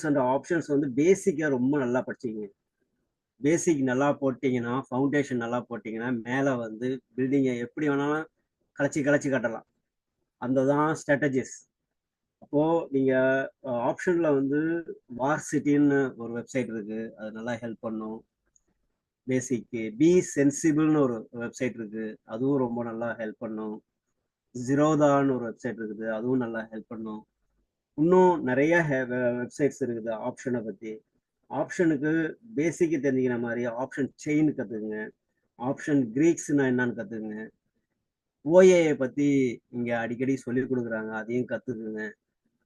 Windows and options வந்து பேசிக்கா ரொம்ப நல்லா படிச்சிங்க. பேசிக் நல்லா போட்டீங்கன்னா, ஃபவுண்டேஷன் நல்லா போட்டீங்கன்னா, மேல வந்து பில்டிங்கை எப்படி வேணாலும் கலைச்சி கலைச்சி கட்டலாம். அந்த தான் ஸ்ட்ராட்டஜிஸ். அப்போ நீங்க ஆப்ஷன்ல வந்து வார்சிட்டின்னு ஒரு வெப்சைட் இருக்கு. அது நல்லா ஹெல்ப் பண்ணும். பேசிக்கு பி சென்சிபிள்னு ஒரு வெப்சைட் இருக்கு. அதுவும் ரொம்ப நல்லா ஹெல்ப் பண்ணும். ஜிரோதான்னு ஒரு வெப்சைட் இருக்குது. அதுவும் நல்லா ஹெல்ப் பண்ணும். இன்னும் நிறைய வெப்சைட்ஸ் இருக்குது ஆப்ஷனை பத்தி. ஆப்ஷனுக்கு பேசிக்கு தெரிஞ்சுக்கிற மாதிரி ஆப்ஷன் செயின் கத்துக்குங்க. ஆப்ஷன் கிரீக்ஸ்னா என்னன்னு கத்துக்குங்க. ஓஏஐ பத்தி இங்க அடிக்கடி சொல்லி கொடுக்குறாங்க. அதையும் கத்துக்குங்க.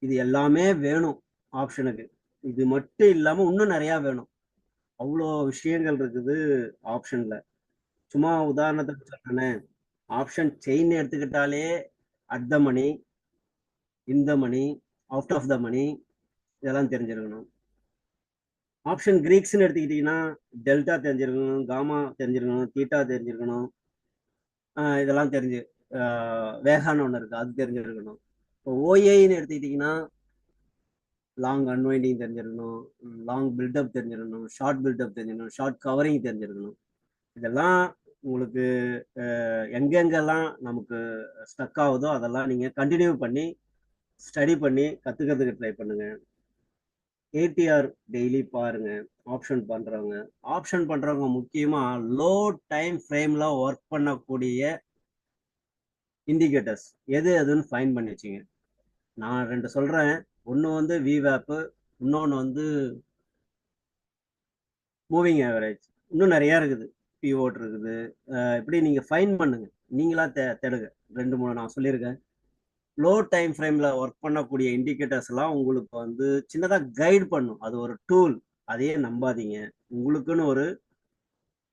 இது எல்லாமே வேணும் ஆப்ஷனுக்கு. இது மட்டும் இல்லாம இன்னும் நிறைய வேணும். அவ்வளோ விஷயங்கள் இருக்குது ஆப்ஷன்ல. சும்மா உதாரணத்துக்கு சொல்றேன். ஆப்ஷன் செயின் எடுத்துக்கிட்டாலே at the money, in the money, out of the money இதெல்லாம் தெரிஞ்சிருக்கணும். ஆப்ஷன் கிரீக்ஸ்ன்னு எடுத்துக்கிட்டீங்கன்னா டெல்டா தெரிஞ்சிருக்கணும், காமா தெரிஞ்சிருக்கணும், தீட்டா தெரிஞ்சிருக்கணும். இதெல்லாம் தெரிஞ்சு வேகான்னு ஒன்று இருக்கு, அது தெரிஞ்சிருக்கணும். இப்போ ஓஏன்னு எடுத்துக்கிட்டீங்கன்னா லாங் அன்வைண்டிங் தெரிஞ்சிருக்கணும், லாங் பில்டப் தெரிஞ்சிருக்கணும், ஷார்ட் பில்டப் தெரிஞ்சிருக்கணும், ஷார்ட் கவரிங் தெரிஞ்சிருக்கணும். இதெல்லாம் உங்களுக்கு எங்கெங்கெல்லாம் நமக்கு ஸ்டக் ஆகுதோ அதெல்லாம் நீங்க கண்டினியூ பண்ணி ஸ்டடி பண்ணி கத்துக்கிறதுக்கு ட்ரை பண்ணுங்க. ஏடிஆர் டெய்லி பாருங்க. ஆப்ஷன் பண்றவங்க முக்கியமா லோ டைம் ஃப்ரேம்ல ஒர்க் பண்ணக்கூடிய இண்டிகேட்டர்ஸ் எது எதுன்னு ஃபைன் பண்ணி வச்சுங்க. நான் 2 சொல்றேன். ஒன்று வந்து விவேப்பு, இன்னொன்று வந்து மூவிங் ஆவரேஜ். இன்னும் நிறைய இருக்குது. பிஓட் இருக்குது. இப்படி நீங்க ஃபைன் பண்ணுங்க. நீங்களா தேடுங்க. 2 3 நான் சொல்லியிருக்கேன். லோ டைம் ஃப்ரேம்ல ஒர்க் பண்ணக்கூடிய இண்டிகேட்டர்ஸ் எல்லாம் உங்களுக்கு வந்து சின்னதா கைட் பண்ணும். அது ஒரு டூல். அதையே நம்பாதீங்க. உங்களுக்குன்னு ஒரு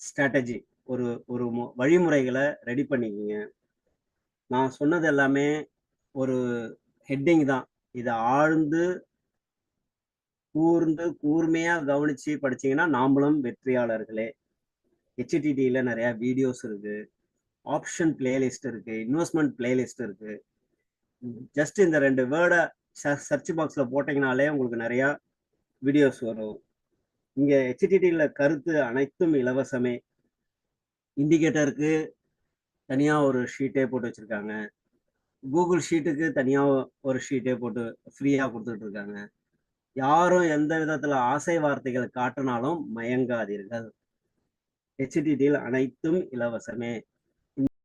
ஸ்ட்ராட்டஜி, ஒரு ஒரு வழிமுறைகளை ரெடி பண்ணிக்கிங்க. நான் சொன்னது எல்லாமே ஒரு ஹெட்டிங் தான். இதை ஆழ்ந்து கூர்மையா கவனிச்சு படிச்சீங்கன்னா நாமளும் வெற்றியாளர்களே. ஹெச்டிடில நிறைய வீடியோஸ் இருக்கு, ஆப்ஷன் பிளேலிஸ்ட் இருக்கு, இன்வெஸ்ட்மெண்ட் பிளேலிஸ்ட் இருக்கு. ஜஸ்ட் இந்த 2 வேர்டை சர்ச் பாக்ஸ்ல போட்டீங்கனாலே உங்களுக்கு நிறைய வீடியோஸ் வரும். இங்க ஹெச்டிடில கருத்து அனைத்தும் இலவசமே. இண்டிகேட்டருக்கு தனியா ஒரு ஷீட்டே போட்டு வச்சிருக்காங்க. கூகுள் ஷீட்டுக்கு தனியா ஒரு ஷீட்டே போட்டு ஃப்ரீயா கொடுத்துட்டு இருக்காங்க. யாரும் எந்த விதத்துல ஆசை வார்த்தைகள் காட்டினாலும் மயங்காதீர்கள். ஹெச்டிடியில் அனைத்தும் இலவசமே.